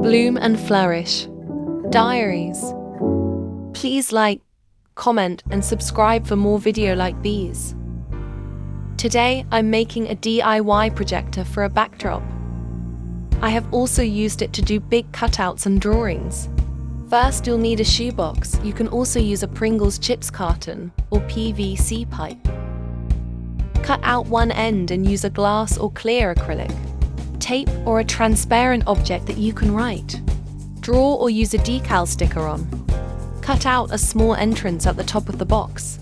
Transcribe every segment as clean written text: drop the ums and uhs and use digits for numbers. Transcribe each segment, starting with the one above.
Bloom and flourish. Diaries. Please like, comment, and subscribe for more videos like these. Today, I'm making a DIY projector for a backdrop. I have also used it to do big cutouts and drawings. First, you'll need a shoebox. You can also use a Pringles chips carton or PVC pipe. Cut out one end and use a glass or clear acrylic, tape, or a transparent object that you can write. Draw or use a decal sticker on. Cut out a small entrance at the top of the box.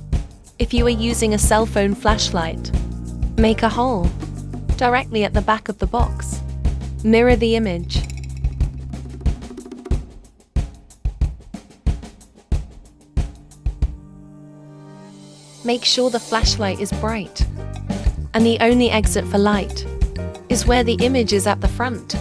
If you are using a cell phone flashlight, make a hole directly at the back of the box. Mirror the image. Make sure the flashlight is bright, and the only exit for light is where the image is at the front.